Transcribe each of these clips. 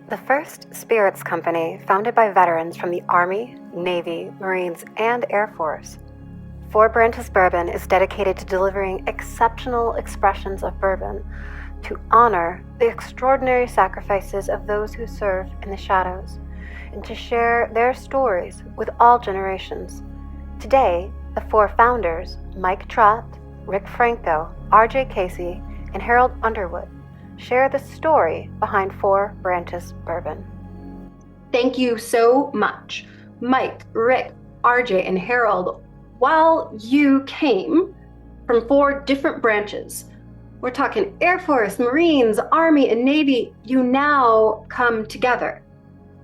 The first spirits company founded by veterans from the Army, Navy, Marines, and Air Force, Four Branches Bourbon is dedicated to delivering exceptional expressions of bourbon to honor the extraordinary sacrifices of those who serve in the shadows and to share their stories with all generations. Today, the four founders, Mike Trott, Rick Franco, R.J. Casey, and Harold Underwood, share the story behind Four Branches Bourbon. Thank you so much, Mike, Rick, RJ, and Harold. While you came from four different branches, we're talking Air Force, Marines, Army, and Navy, you now come together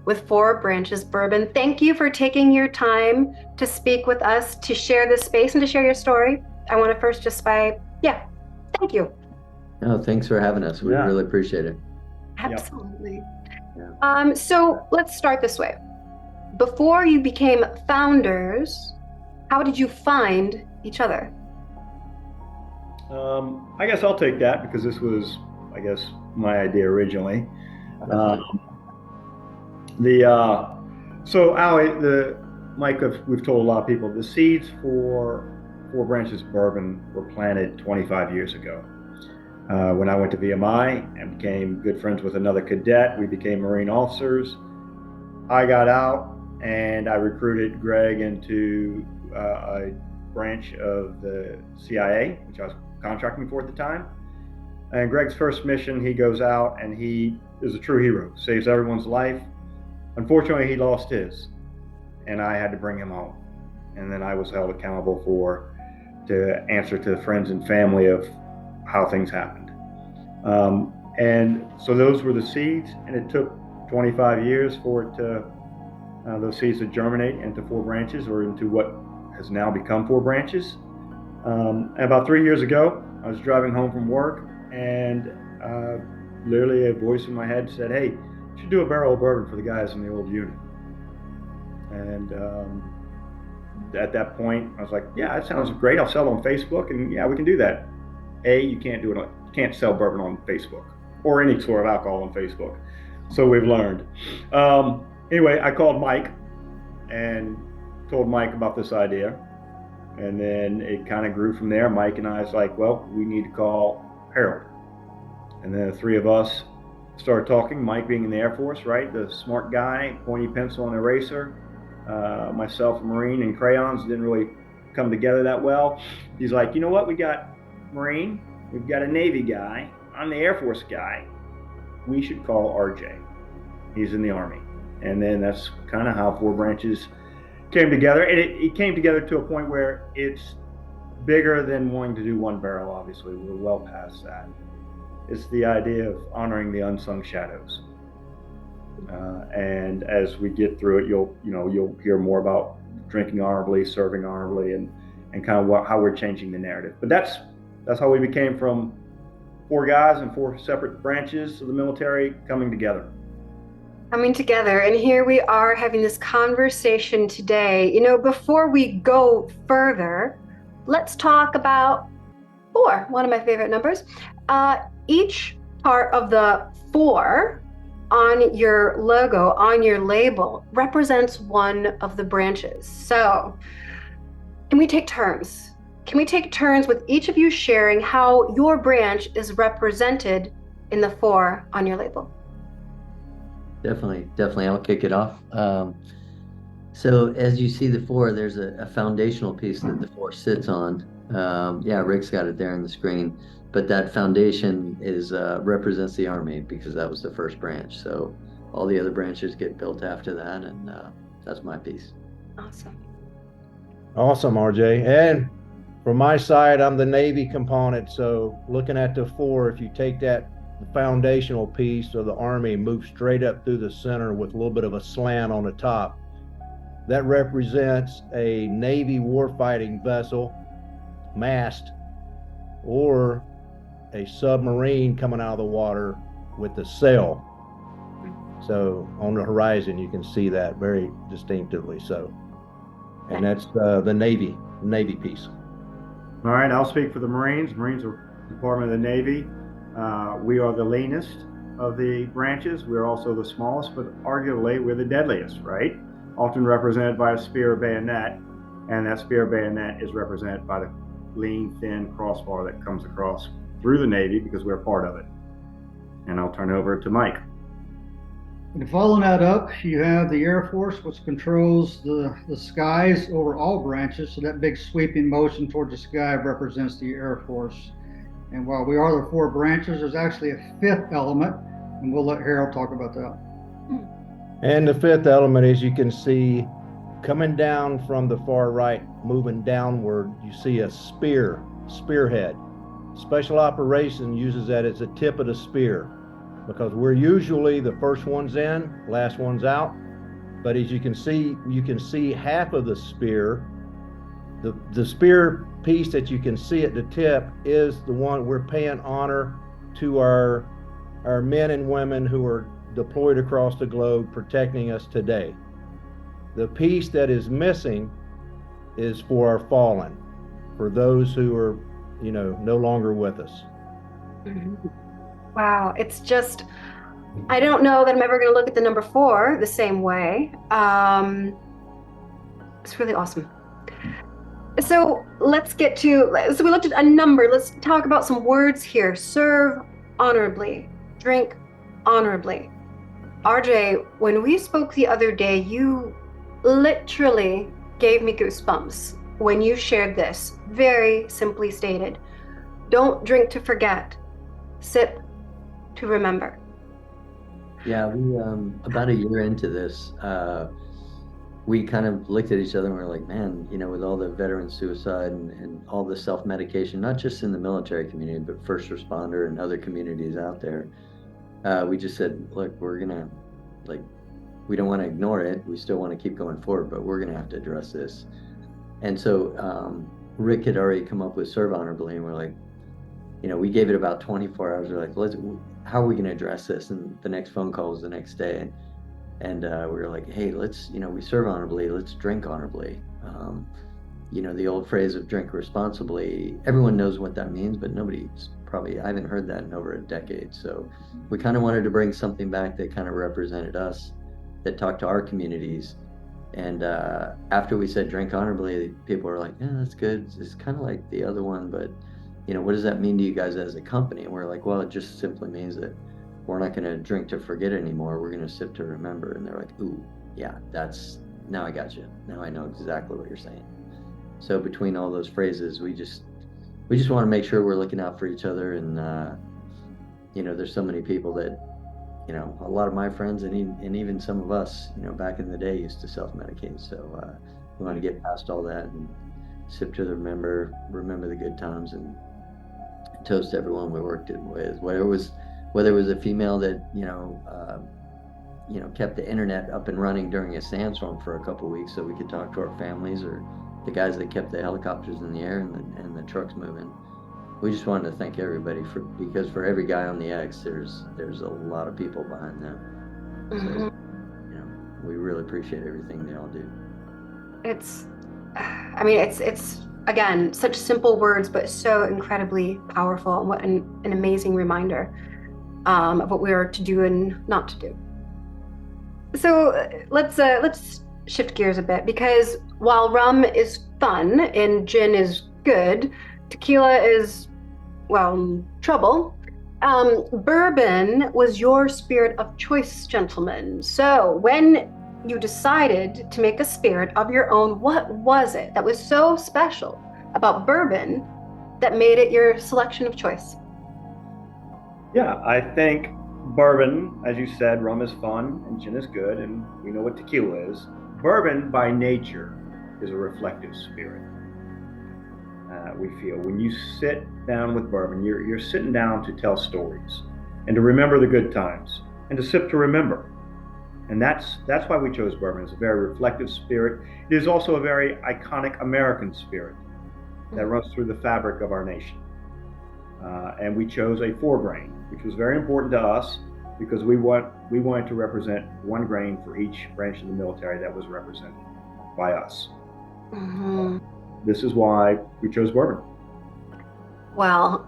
with Four Branches Bourbon. Thank you for taking your time to speak with us, to share this space, and to share your story. I want to first thank you. No, thanks for having us. We really appreciate it. Absolutely. Yeah. So let's start this way. Before you became founders, how did you find each other? I guess I'll take that because this was, my idea originally. So Allié, Mike, we've told a lot of people, the seeds for Four Branches Bourbon were planted 25 years ago. When I went to VMI and became good friends with another cadet, we became Marine officers. I got out and I recruited Greg into a branch of the CIA, which I was contracting for at the time. And Greg's first mission, he goes out and he is a true hero, saves everyone's life. Unfortunately, he lost his, and I had to bring him home. And then I was held accountable to answer to the friends and family of how things happened. And so those were the seeds, and it took 25 years for it to, those seeds to germinate into Four Branches, or into what has now become Four Branches. And about 3 years ago, I was driving home from work, and literally a voice in my head said, "Hey, you should do a barrel of bourbon for the guys in the old unit." And at that point, I was like, "Yeah, that sounds great. I'll sell it on Facebook, and yeah, we can do that." You can't sell bourbon on Facebook or any sort of alcohol on Facebook. So we've learned. Anyway, I called Mike and told Mike about this idea. And then it kind of grew from there. Mike and I was like, well, we need to call Harold. And then the three of us started talking, Mike being in the Air Force, right? The smart guy, pointy pencil and eraser. Myself, a Marine, and crayons didn't really come together that well. He's like, you know what? We got Marine, we've got a Navy guy, I'm the Air Force guy. We should call RJ. He's in the Army. And then that's kind of how Four Branches came together. And it came together to a point where it's bigger than wanting to do one barrel, obviously. We're well past that. It's the idea of honoring the unsung shadows. And as we get through it, you'll hear more about drinking honorably, serving honorably, and kind of how we're changing the narrative. But that's how we became from four guys and four separate branches of the military coming together. And here we are having this conversation today. Before we go further, let's talk about four, one of my favorite numbers. Each part of the four on your logo, on your label, represents one of the branches. So can we take turns? Can we take turns with each of you sharing how your branch is represented in the four on your label? Definitely. I'll kick it off. So as you see the four, there's a foundational piece that the four sits on. Rick's got it there on the screen, but that foundation represents the Army because that was the first branch. So all the other branches get built after that, and that's my piece. Awesome, RJ. And from my side, I'm the Navy component. So looking at the four, if you take that foundational piece of the Army, move straight up through the center with a little bit of a slant on the top, that represents a Navy warfighting vessel, mast, or a submarine coming out of the water with the sail. So on the horizon, you can see that very distinctively. So, and that's the Navy piece. All right, I'll speak for the Marines. Marines are Department of the Navy. We are the leanest, of the branches. We're also the smallest, but arguably we're the deadliest, right? Often represented by a spear or bayonet, and that spear or bayonet is represented by the lean, thin crossbar that comes across through the Navy because we're part of it. And I'll turn over to Mike. And following that up, you have the Air Force, which controls the skies over all branches. So that big sweeping motion towards the sky represents the Air Force. And while we are the four branches, there's actually a fifth element, and we'll let Harold talk about that. And the fifth element, as you can see, coming down from the far right, moving downward, you see a spearhead. Special Operations uses that as a tip of the spear, because we're usually the first ones in, last ones out. But as you can see half of the spear. The spear piece that you can see at the tip is the one we're paying honor to our men and women who are deployed across the globe protecting us today. The piece that is missing is for our fallen, for those who are, no longer with us. Wow, it's just, I don't know that I'm ever going to look at the number 4 the same way. It's really awesome. So let's get to, so we looked at a number. Let's talk about some words here. Serve honorably, drink honorably. RJ, when we spoke the other day, you literally gave me goosebumps when you shared this. Very simply stated. Don't drink to forget. Sip to remember. Yeah, we about a year into this, we kind of looked at each other and we were like, man, with all the veteran suicide and all the self-medication, not just in the military community, but first responder and other communities out there, we just said, look, we're gonna, we don't want to ignore it. We still want to keep going forward, but we're gonna have to address this. And so Rick had already come up with Serve Honorably, and we're like, we gave it about 24 hours. We're like, how are we going to address this? And the next phone call was the next day. And we were like, hey, let's, we serve honorably, let's drink honorably. The old phrase of drink responsibly, everyone knows what that means, but I haven't heard that in over a decade. So we kind of wanted to bring something back that kind of represented us, that talked to our communities. And after we said drink honorably, people were like, yeah, that's good. It's kind of like the other one, but what does that mean to you guys as a company? And we're like, well, it just simply means that we're not going to drink to forget anymore. We're going to sip to remember. And they're like, ooh, yeah, now I got you. Now I know exactly what you're saying. So between all those phrases, we just want to make sure we're looking out for each other. And, there's so many people that, a lot of my friends and even some of us, back in the day used to self-medicate. So we want to get past all that and sip to remember the good times and toast everyone we worked with, whether it was a female that kept the internet up and running during a sandstorm for a couple of weeks so we could talk to our families, or the guys that kept the helicopters in the air and the trucks moving. We just wanted to thank everybody because for every guy on the X, there's a lot of people behind them. So we really appreciate everything they all do. It's again, such simple words, but so incredibly powerful. And what an amazing reminder of what we are to do and not to do. So let's shift gears a bit, because while rum is fun and gin is good, tequila is, well, trouble. Bourbon was your spirit of choice, gentlemen. So when you decided to make a spirit of your own, what was it that was so special about bourbon that made it your selection of choice? Yeah, I think bourbon, as you said, rum is fun and gin is good, and we know what tequila is. Bourbon by nature is a reflective spirit. We feel when you sit down with bourbon, you're sitting down to tell stories and to remember the good times and to sip to remember. And that's why we chose bourbon. It's a very reflective spirit. It is also a very iconic American spirit that runs through the fabric of our nation. And we chose a 4-grain, which was very important to us because we wanted to represent 1 grain for each branch of the military that was represented by us. This is why we chose bourbon. Well,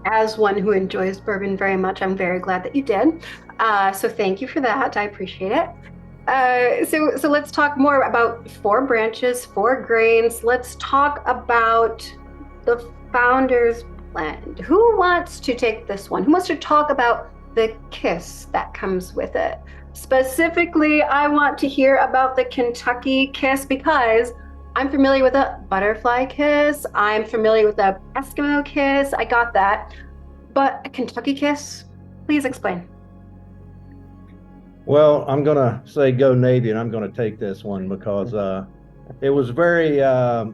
As one who enjoys bourbon very much, I'm very glad that you did. So thank you for that. I appreciate it. So let's talk more about Four Branches, Four Grains. Let's talk about the Founder's Blend. Who wants to take this one? Who wants to talk about the kiss that comes with it? Specifically, I want to hear about the Kentucky kiss because I'm familiar with a butterfly kiss. I'm familiar with a Eskimo kiss. I got that. But a Kentucky kiss? Please explain. Well, I'm going to say go Navy, and I'm going to take this one because it was very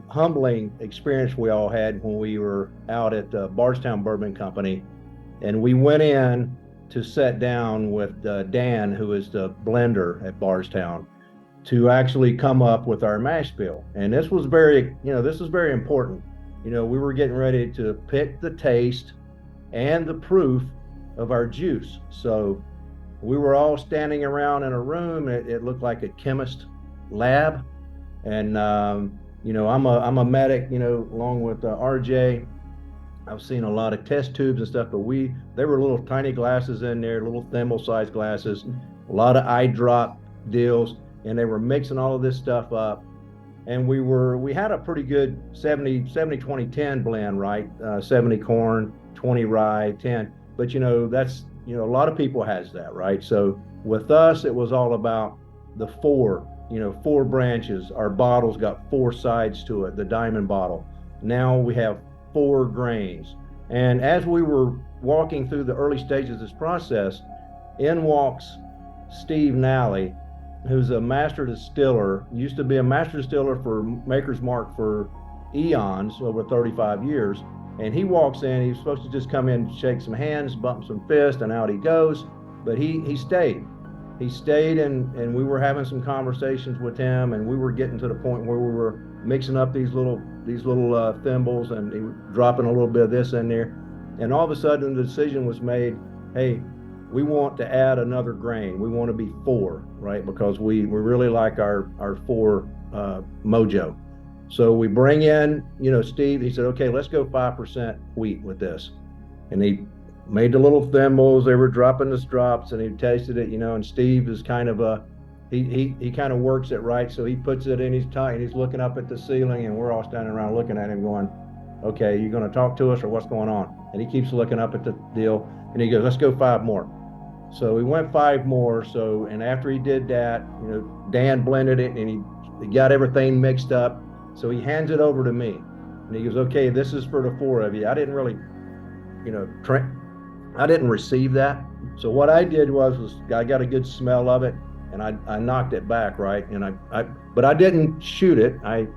humbling experience we all had when we were out at Bardstown Bourbon Company. And we went in to sit down with Dan, who is the blender at Bardstown, to actually come up with our mash bill. And this was very, this is very important. We were getting ready to pick the taste and the proof of our juice. So we were all standing around in a room. It looked like a chemist lab. And, I'm a medic, along with RJ. I've seen a lot of test tubes and stuff, but there were little tiny glasses in there, little thimble-sized glasses, a lot of eye drop deals. And they were mixing all of this stuff up. And we had a pretty good 70-20-10 blend, right? 70 corn, 20 rye, 10. But that's, a lot of people has that, right? So with us, it was all about the four branches. Our bottles got four sides to it, the diamond bottle. Now we have 4 grains. And as we were walking through the early stages of this process, in walks Steve Nally, who's a master distiller, used to be a master distiller for Maker's Mark for eons, over 35 years. And he walks in, he's supposed to just come in, shake some hands, bump some fists, and out he goes. But he stayed. He stayed, and we were having some conversations with him, and we were getting to the point where we were mixing up these little thimbles, and he was dropping a little bit of this in there. And all of a sudden the decision was made, hey, we want to add another grain. We want to be 4, right? Because we really like our 4 mojo. So we bring in, Steve, he said, okay, let's go 5% wheat with this. And he made the little thimbles, they were dropping the drops, and he tasted it, and Steve is kind of he kind of works it right. So he puts it in his tongue, and he's looking up at the ceiling, and we're all standing around looking at him going, okay, you going to talk to us or what's going on? And he keeps looking up at the deal, and he goes, let's go 5 more. So we went 5 more. So, and after he did that, Dan blended it, and he got everything mixed up. So he hands it over to me, and he goes, okay, this is for the 4 of you. I didn't really, I didn't receive that. So what I did was I got a good smell of it, and I knocked it back, right? And but I didn't shoot it. I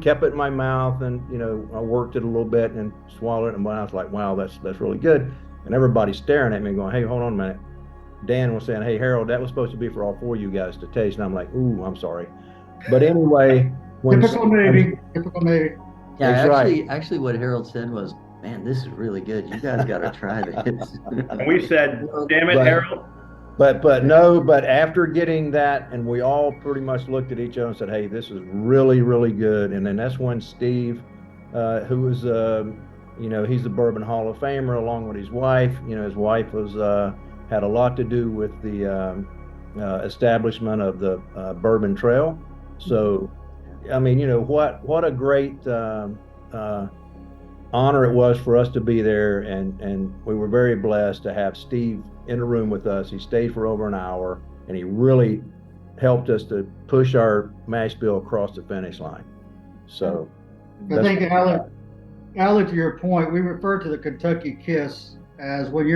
kept it in my mouth, and I worked it a little bit and swallowed it. And I was like, wow, that's really good. And everybody's staring at me going, hey, hold on a minute. Dan was saying, hey, Harold, that was supposed to be for all 4 of you guys to taste. And I'm like, ooh, I'm sorry. But anyway. Typical Navy. Yeah, That's actually what Harold said was, man, this is really good. You guys got to try this. And we said, damn it, Harold. But after getting that, and we all pretty much looked at each other and said, hey, this is really, really good. And then that's when Steve, who was, he's the Bourbon Hall of Famer along with his wife. His wife was had a lot to do with the establishment of the Bourbon Trail. So, I mean, what a great honor it was for us to be there, and we were very blessed to have Steve in the room with us. He stayed for over an hour, and he really helped us to push our mash bill across the finish line. So I think, Alec, to your point, we refer to the Kentucky Kiss as when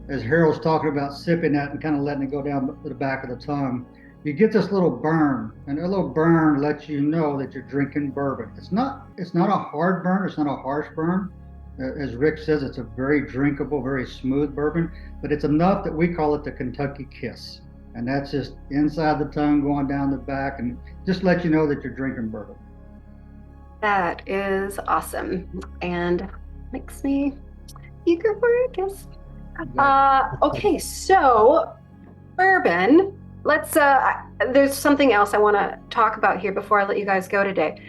as Harold's talking about sipping that and kind of letting it go down the back of the tongue, you get this little burn, and a little burn lets you know that you're drinking bourbon. It's not a hard burn. It's not a harsh burn. As Rick says, it's a very drinkable, very smooth bourbon, but it's enough that we call it the Kentucky Kiss. And that's just inside the tongue going down the back, and just let you know that you're drinking bourbon. That is awesome, and makes me eager for a kiss. Okay, so bourbon. Let's there's something else I want to talk about here before I let you guys go today.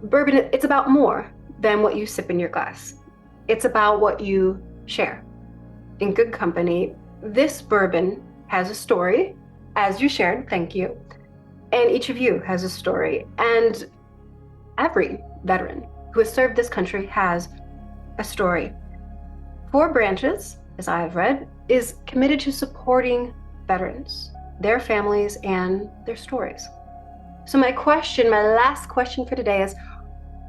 Bourbon, it's about more than what you sip in your glass. It's about what you share. In good company, this bourbon has a story, as you shared, thank you. And each of you has a story. And every veteran who has served this country has a story. Four Branches, as I have read, is committed to supporting veterans, their families, and their stories. So my last question for today is,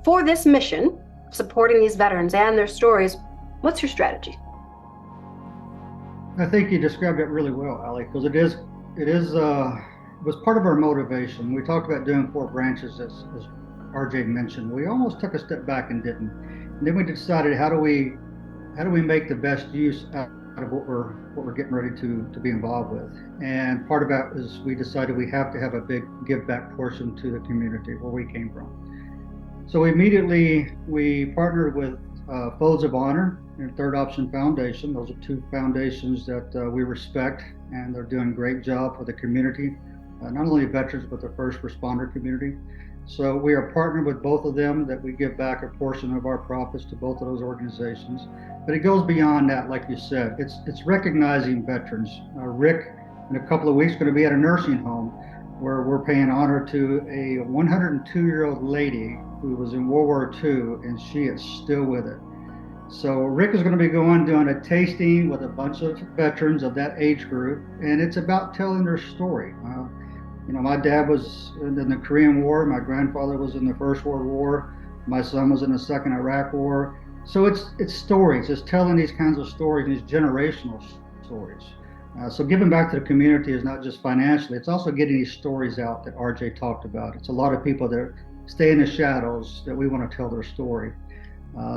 for this mission, supporting these veterans and their stories, what's your strategy? I think you described it really well, Allie, because it was part of our motivation. We talked about doing Four Branches, as RJ mentioned. We almost took a step back and didn't. And then we decided, how do we make the best use out of what we're getting ready to be involved with? And part of that is we decided we have to have a big give back portion to the community where we came from. So immediately we partnered with Folds of Honor and Third Option Foundation. Those are two foundations that we respect, and they're doing a great job for the community, not only veterans, but the first responder community. So we are partnered with both of them, that we give back a portion of our profits to both of those organizations. But it goes beyond that, like you said. It's recognizing veterans. Rick, in a couple of weeks, going to be at a nursing home where we're paying honor to a 102-year-old lady who was in World War II, and she is still with it. So Rick is going to be doing a tasting with a bunch of veterans of that age group, and it's about telling their story. My dad was in the Korean War. My grandfather was in the First World War. My son was in the Second Iraq War. So it's stories. It's telling these kinds of stories, these generational stories. So giving back to the community is not just financially, it's also getting these stories out that RJ talked about. It's a lot of people that stay in the shadows that we want to tell their story.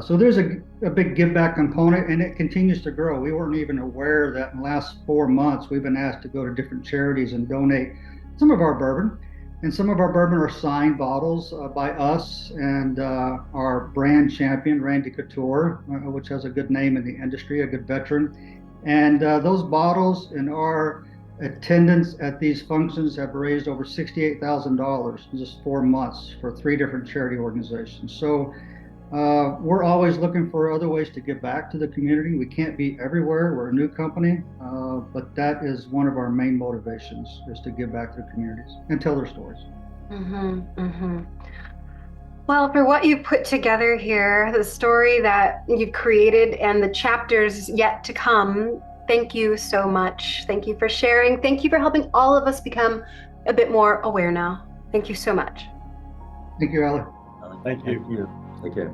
So there's a big give back component, and it continues to grow. We weren't even aware that in the last 4 months, we've been asked to go to different charities and donate some of our bourbon. And some of our bourbon are signed bottles by us and our brand champion, Randy Couture, which has a good name in the industry, a good veteran. And those bottles and our attendance at these functions have raised over $68,000 in just 4 months for 3 different charity organizations. So we're always looking for other ways to give back to the community. We can't be everywhere. We're a new company, but that is one of our main motivations, is to give back to the communities and tell their stories. Well, for what you've put together here, the story that you've created and the chapters yet to come, thank you so much. Thank you for sharing. Thank you for helping all of us become a bit more aware now. Thank you so much. Thank you, Allie. Thank you. Take care.